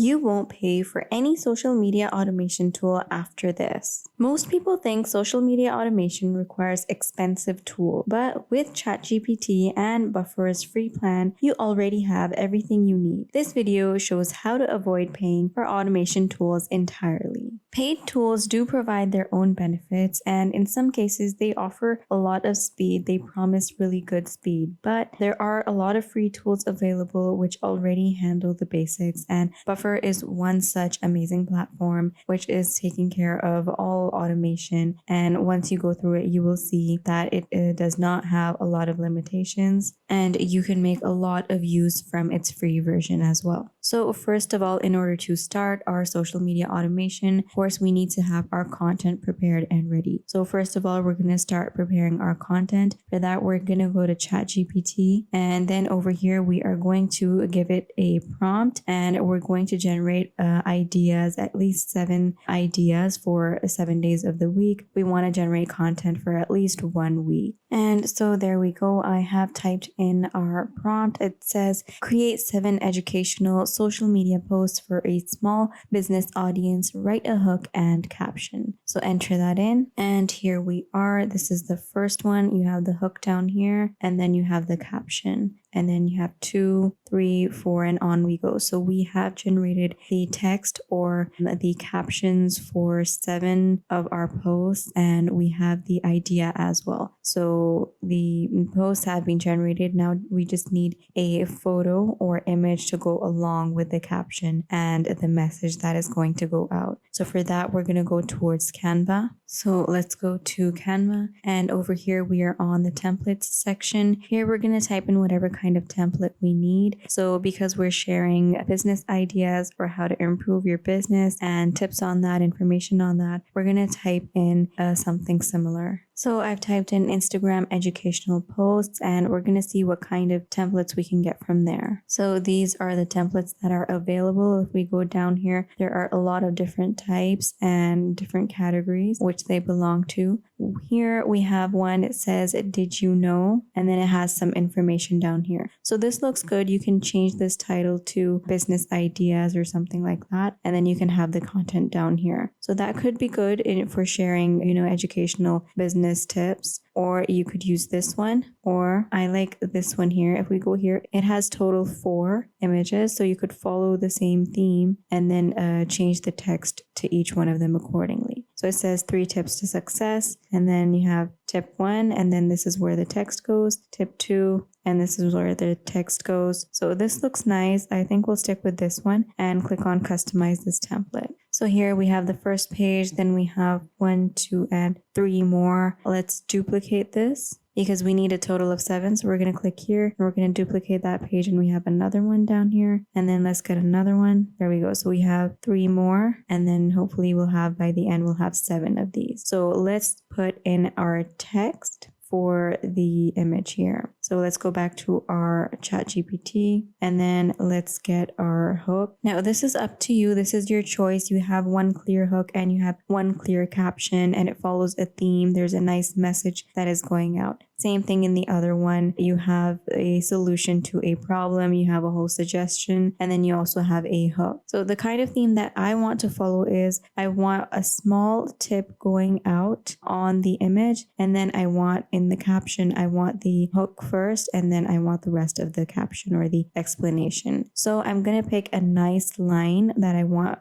You won't pay for any social media automation tool after this. Most people think social media automation requires expensive tool, but with ChatGPT and Buffer's free plan, you already have everything you need. This video shows how to avoid paying for automation tools entirely. Paid tools do provide their own benefits, and in some cases they offer a lot of speed. They promise really good speed, but there are a lot of free tools available which already handle the basics, and Buffer is one such amazing platform which is taking care of all automation. And once you go through it, you will see that it does not have a lot of limitations, and you can make a lot of use from its free version as well. So first of all, in order to start our social media automation, of course, we need to have our content prepared and ready. So first of all, we're going to start preparing our content. For that, we're going to go to ChatGPT, and then over here, we are going to give it a prompt, and we're going to generate ideas, at least 7 ideas for 7 days of the week. We want to generate content for at least 1 week. And so there we go. I have typed in our prompt. It says, create 7 educational social media posts for a small business audience, write a hook and caption. So enter that in, and here we are. This is the first one. You have the hook down here, and then you have the caption, and then you have 2, 3, 4, and on we go. So we have generated the text or the captions for 7 of our posts, and we have the idea as well. So the posts have been generated. Now we just need a photo or image to go along with the caption and the message that is going to go out. So for that, we're going to go towards Canva. So let's go to Canva, and over here we are on the templates section. Here we're going to type in whatever kind of template we need. So because we're sharing business ideas for how to improve your business and tips on that, information on that, we're going to type in something similar. So I've typed in Instagram educational posts, and we're going to see what kind of templates we can get from there. So these are the templates that are available. If we go down here, there are a lot of different types and different categories which they belong to. Here we have one. It says, did you know? And then it has some information down here. So this looks good. You can change this title to business ideas or something like that. And then you can have the content down here. So that could be good for sharing, educational business tips. Or you could use this one, or I like this one here. If we go here, it has total 4 images, so you could follow the same theme and then change the text to each one of them accordingly. So it says 3 tips to success, and then you have tip 1, and then this is where the text goes, tip 2, and this is where the text goes. So this looks nice. I think we'll stick with this one and click on customize this template. So here we have the first page, then we have 1, 2, and 3 more. Let's duplicate this because we need a total of 7. So we're going to click here and we're going to duplicate that page, and we have another one down here, and then let's get another one. There we go. So we have 3 more, and then hopefully we'll have, by the end, we'll have 7 of these. So let's put in our text for the image here. So let's go back to our ChatGPT, and then let's get our hook. Now this is up to you. This is your choice. You have one clear hook and you have one clear caption, and it follows a theme. There's a nice message that is going out. Same thing in the other one. You have a solution to a problem, you have a whole suggestion, and then you also have a hook. So the kind of theme that I want to follow is I want a small tip going out on the image, and then I want in the caption, I want the hook first, and then I want the rest of the caption or the explanation. So I'm going to pick a nice line that I want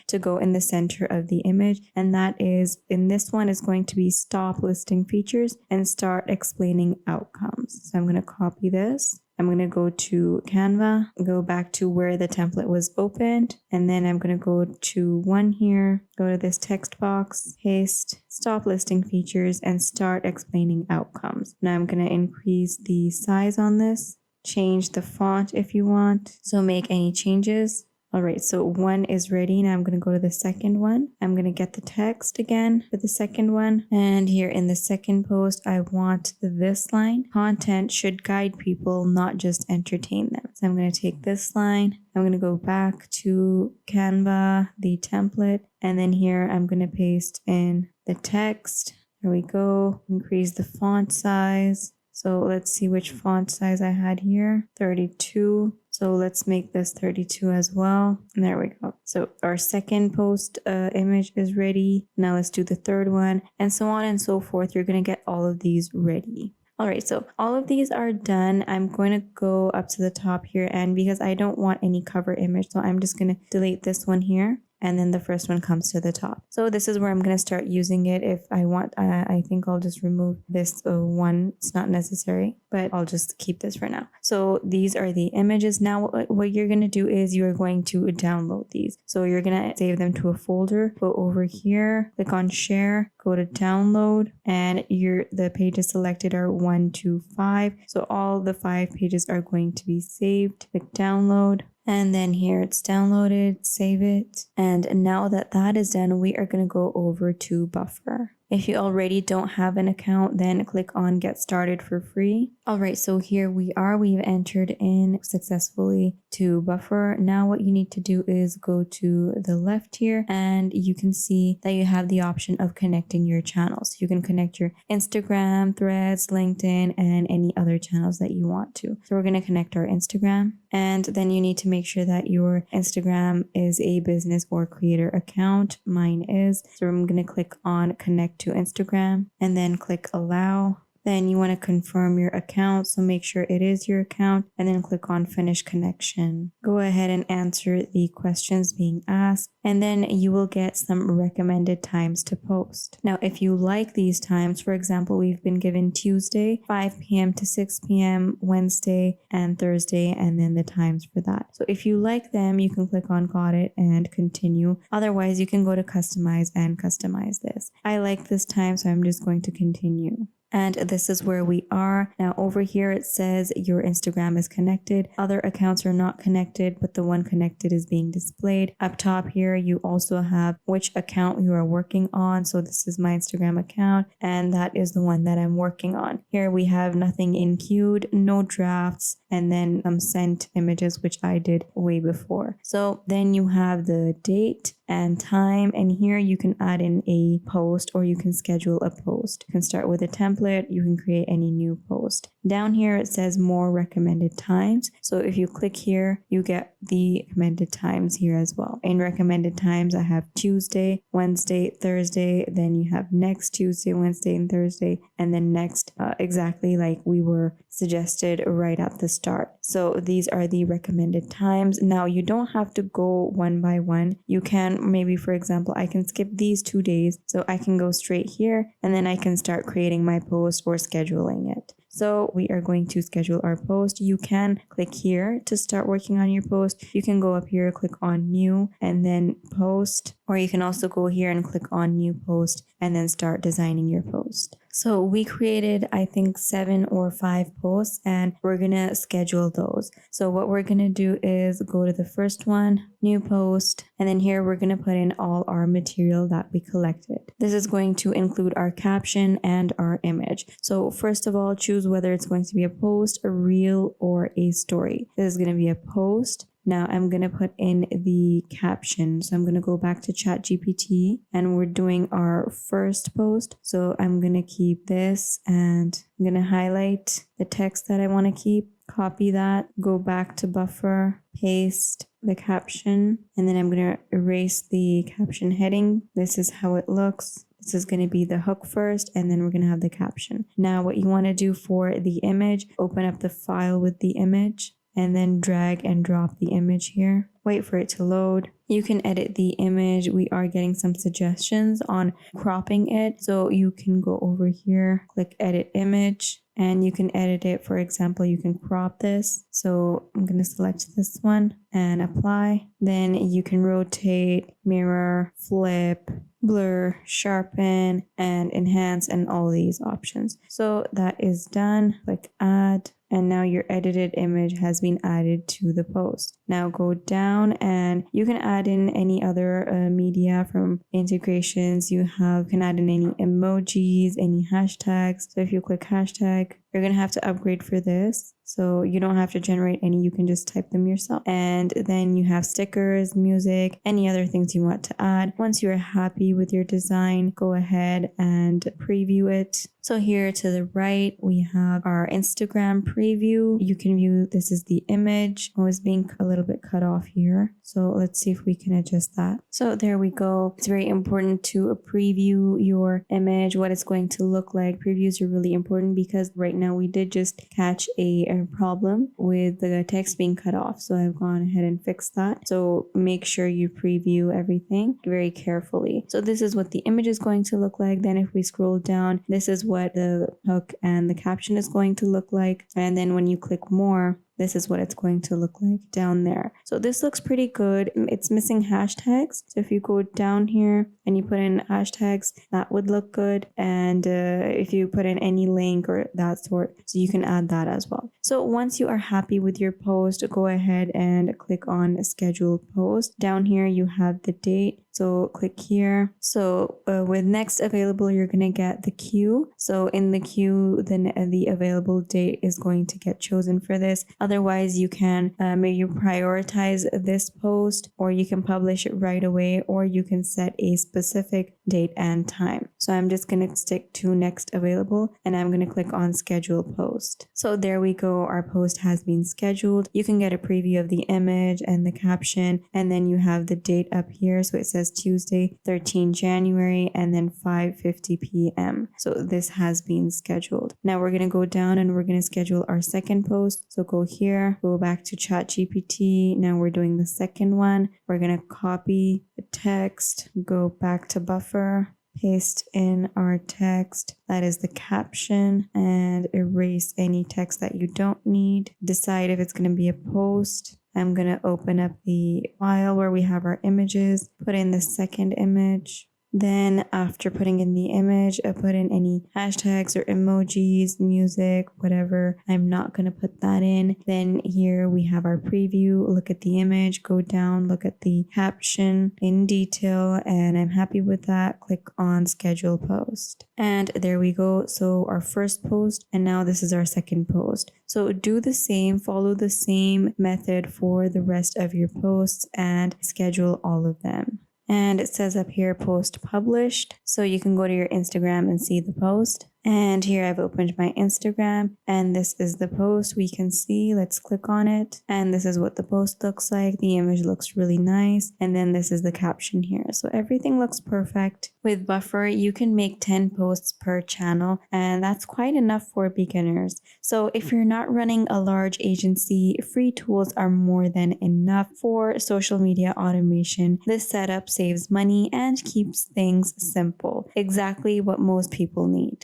to go in the center of the image, and that is, in this one, is going to be stop listing features and start explaining outcomes. So I'm going to copy this. I'm going to go to Canva, go back to where the template was opened, and then I'm going to go to one here, go to this text box, paste, stop listing features, and start explaining outcomes. Now I'm going to increase the size on this, change the font if you want, so make any changes. All right, so 1 is ready. Now I'm going to go to the second one. I'm going to get the text again for the second one. And here in the second post, I want this line. Content should guide people, not just entertain them. So I'm going to take this line. I'm going to go back to Canva, the template. And then here I'm going to paste in the text. There we go. Increase the font size. So let's see which font size I had here. 32. So let's make this 32 as well. And there we go. So our second post image is ready. Now let's do the third one, and so on and so forth. You're going to get all of these ready. All right, so all of these are done. I'm going to go up to the top here, and because I don't want any cover image, so I'm just going to delete this one here. And then the first one comes to the top. So this is where I'm going to start using it. If I want, I think I'll just remove this one. It's not necessary, but I'll just keep this for now. So these are the images. Now what you're going to do is you're going to download these. So you're going to save them to a folder. Go over here, click on share, go to download, and the pages selected are 1 to 5. So all the 5 pages are going to be saved. Click download. And then here it's downloaded, save it. And now that that is done, we are going to go over to Buffer. If you already don't have an account, then click on Get Started for free. All right, so here we are. We've entered in successfully to Buffer. Now what you need to do is go to the left here, and you can see that you have the option of connecting your channels. You can connect your Instagram, Threads, LinkedIn, and any other channels that you want to. So we're going to connect our Instagram, and then you need to make sure that your Instagram is a business or creator account. Mine is. So I'm going to click on Connect to Instagram and then click allow. Then you want to confirm your account, so make sure it is your account, and then click on finish connection. Go ahead and answer the questions being asked, and then you will get some recommended times to post. Now, if you like these times, for example, we've been given Tuesday, 5 p.m. to 6 p.m., Wednesday and Thursday, and then the times for that. So if you like them, you can click on got it and continue. Otherwise, you can go to customize and customize this. I like this time, so I'm just going to continue. And this is where we are. Now over here it says your Instagram is connected. Other accounts are not connected, but the one connected is being displayed. Up top here you also have which account you are working on. So this is my Instagram account, and that is the one that I'm working on. Here we have nothing in queued, no drafts, and then sent images, which I did way before. So then you have the date and time, and here you can add in a post or you can schedule a post. You can start with a template, you can create any new post. Down here it says more recommended times. So if you click here, you get the recommended times here as well. In recommended times, I have Tuesday, Wednesday, Thursday, then you have next Tuesday, Wednesday, and Thursday, and then next exactly like we were suggested right at the start. So these are the recommended times. Now you don't have to go one by one. You can maybe, for example, I can skip these 2 days, so I can go straight here and then I can start creating my post or scheduling it. So we are going to schedule our post. You can click here to start working on your post. You can go up here, click on new and then post, or you can also go here and click on new post and then start designing your post. So we created, I think 7 or 5 posts, and we're going to schedule those. So what we're going to do is go to the first one, new post, and then here we're going to put in all our material that we collected. This is going to include our caption and our image. So first of all, choose whether it's going to be a post, a reel, or a story. This is going to be a post. Now I'm going to put in the caption. So I'm going to go back to ChatGPT and we're doing our first post. So I'm going to keep this and I'm going to highlight the text that I want to keep, copy that, go back to Buffer, paste the caption, and then I'm going to erase the caption heading. This is how it looks. This is going to be the hook first, and then we're going to have the caption. Now what you want to do for the image, open up the file with the image, and then drag and drop the image here. Wait for it to load. You can edit the image. We are getting some suggestions on cropping it. So you can go over here, click edit image, and you can edit it. For example, you can crop this. So I'm going to select this one and apply. Then you can rotate, mirror, flip, blur, sharpen, and enhance, and all these options. So that is done. Click add. And now your edited image has been added to the post. Now go down and you can add in any other media from integrations. You can add in any emojis, any hashtags. So if you click hashtag, you're going to have to upgrade for this. So you don't have to generate any, you can just type them yourself. And then you have stickers, music, any other things you want to add. Once you're happy with your design, go ahead and preview it. So here to the right, we have our Instagram preview. You can view, this is the image. Oh, it's being a little bit cut off here. So let's see if we can adjust that. So there we go. It's very important to preview your image, what it's going to look like. Previews are really important because right now we did just catch a problem with the text being cut off. So I've gone ahead and fixed that. So make sure you preview everything very carefully. So this is what the image is going to look like. Then if we scroll down, this is what the hook and the caption is going to look like. And then when you click more, this is what it's going to look like down there. So this looks pretty good. It's missing hashtags. So if you go down here and you put in hashtags, that would look good. And if you put in any link or that sort, so you can add that as well. So once you are happy with your post, go ahead and click on schedule post. Down here, you have the date. So click here. So with next available, you're going to get the queue. So in the queue, then the available date is going to get chosen for this. Otherwise, you can maybe prioritize this post, or you can publish it right away, or you can set a specific date and time. So I'm just going to stick to next available, and I'm going to click on schedule post. So there we go. Our post has been scheduled. You can get a preview of the image and the caption, and then you have the date up here. So it says Tuesday, 13 January, and then 5:50 p.m. So this has been scheduled. Now we're going to go down and we're going to schedule our second post. So go here, go back to ChatGPT. Now we're doing the second one. We're going to copy the text, go back to Buffer, paste in our text, that is the caption, and erase any text that you don't need. Decide if it's going to be a post. I'm going to open up the file where we have our images, put in the second image. Then after putting in the image, I put in any hashtags or emojis, music, whatever. I'm not going to put that in. Then here we have our preview. Look at the image, go down, look at the caption in detail, and I'm happy with that. Click on schedule post. And there we go. So our first post, and now this is our second post. So do the same, follow the same method for the rest of your posts and schedule all of them. And it says up here, post published. So you can go to your Instagram and see the post. And here I've opened my Instagram, and this is the post we can see. Let's click on it. And this is what the post looks like. The image looks really nice. And then this is the caption here. So everything looks perfect. With Buffer, you can make 10 posts per channel, and that's quite enough for beginners. So if you're not running a large agency, free tools are more than enough for social media automation. This setup saves money and keeps things simple. Exactly what most people need.